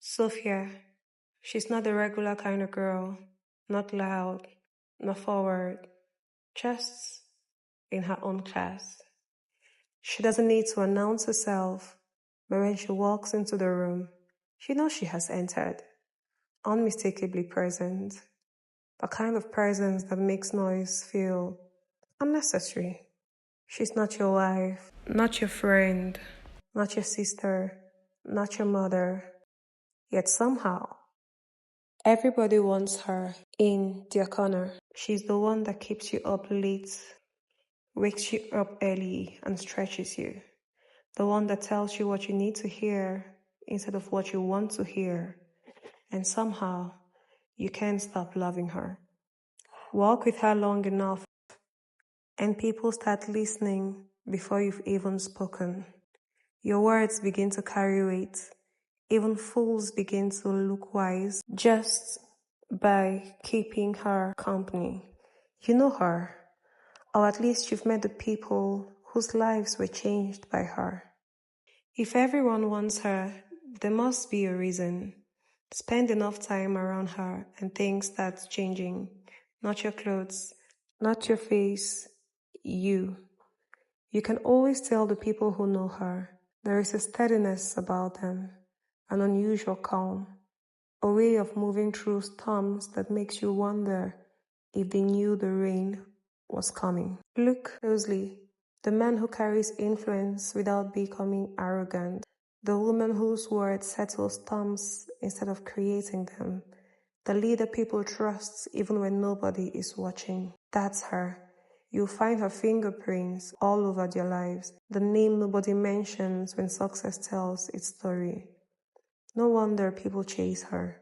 Sophia, she's not the regular kind of girl, not loud, not forward, just in her own class. She doesn't need to announce herself, but when she walks into the room, she knows she has entered, unmistakably present, a kind of presence that makes noise feel unnecessary. She's not your wife, not your friend, not your sister, not your mother, yet somehow, everybody wants her in their corner. She's the one that keeps you up late, wakes you up early, and stretches you. The one that tells you what you need to hear instead of what you want to hear. And somehow, you can't stop loving her. Walk with her long enough, and people start listening before you've even spoken. Your words begin to carry weight. Even fools begin to look wise just by keeping her company. You know her, or at least you've met the people whose lives were changed by her. If everyone wants her, there must be a reason. Spend enough time around her and things start changing. Not your clothes, not your face, you. You can always tell the people who know her. There is a steadiness about them, an unusual calm, a way of moving through storms that makes you wonder if they knew the rain was coming. Look closely. The man who carries influence without becoming arrogant. The woman whose words settle storms instead of creating them. The leader people trust even when nobody is watching. That's her. You'll find her fingerprints all over their lives. The name nobody mentions when success tells its story. No wonder people chase her.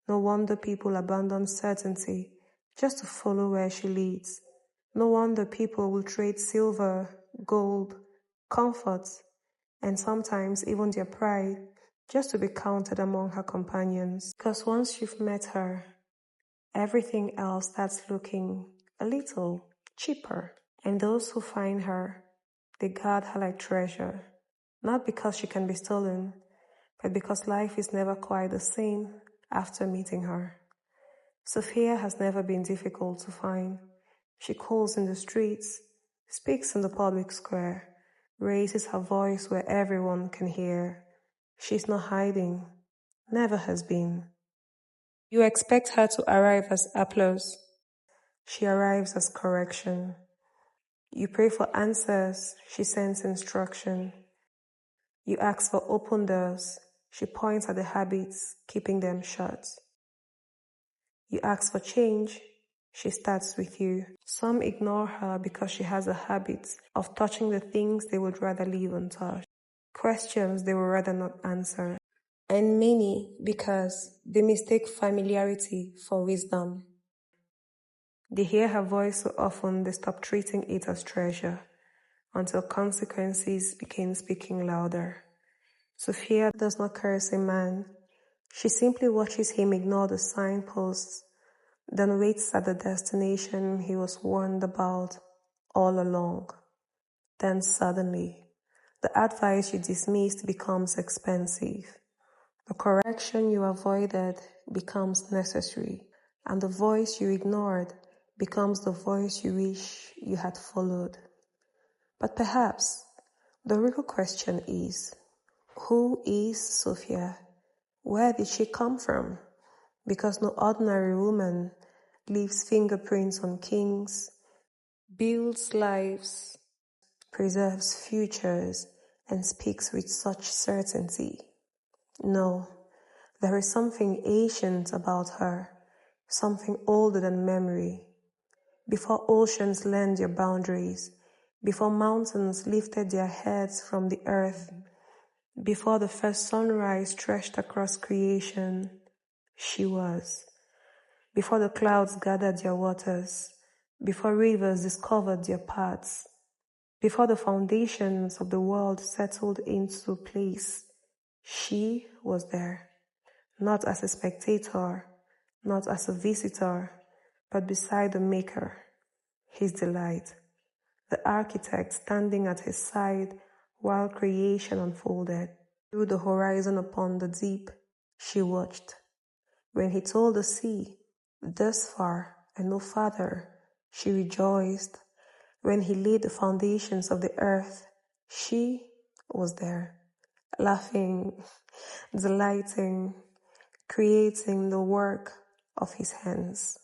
No wonder people abandon certainty just to follow where she leads. No wonder people will trade silver, gold, comfort, and sometimes even their pride just to be counted among her companions. Because once you've met her, everything else starts looking a little cheaper. And those who find her, they guard her like treasure. Not because she can be stolen, but because life is never quite the same after meeting her. Sophia has never been difficult to find. She calls in the streets, speaks in the public square, raises her voice where everyone can hear. She's not hiding, never has been. You expect her to arrive as applause. She arrives as correction. You pray for answers, she sends instruction. You ask for open doors, she points at the habits, keeping them shut. You ask for change, she starts with you. Some ignore her because she has a habit of touching the things they would rather leave untouched, questions they would rather not answer, and many because they mistake familiarity for wisdom. They hear her voice so often they stop treating it as treasure until consequences begin speaking louder. Sophia does not curse a man. She simply watches him ignore the signposts, then waits at the destination he was warned about all along. Then suddenly, the advice you dismissed becomes expensive. The correction you avoided becomes necessary, and the voice you ignored becomes the voice you wish you had followed. But perhaps the real question is, who is Sophia? Where did she come from? Because no ordinary woman leaves fingerprints on kings, builds lives, preserves futures, and speaks with such certainty. No, there is something ancient about her, something older than memory. Before oceans learned their boundaries, before mountains lifted their heads from the earth, before the first sunrise stretched across creation, she was. Before the clouds gathered their waters, before rivers discovered their paths, before the foundations of the world settled into place, she was there. Not as a spectator, not as a visitor, but beside the Maker, his delight, the architect standing at his side while creation unfolded. Through the horizon upon the deep, She watched. When he told the sea, "Thus far and no farther," she rejoiced. When he laid the foundations of the earth, she was there, laughing, delighting, creating the work of his hands.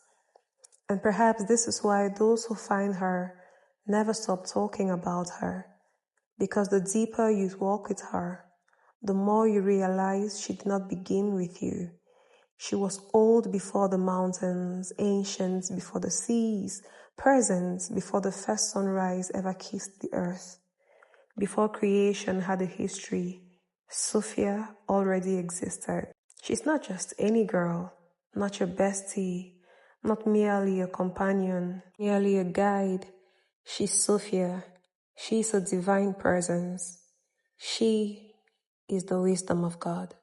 And perhaps this is why those who find her never stop talking about her, because the deeper you walk with her, the more you realize she did not begin with you. She was old before the mountains, ancient before the seas, present before the first sunrise ever kissed the earth. Before creation had a history, Sophia already existed. She's not just any girl, not your bestie, not merely a companion, merely a guide. She's Sophia. She's a divine presence. She is the wisdom of God.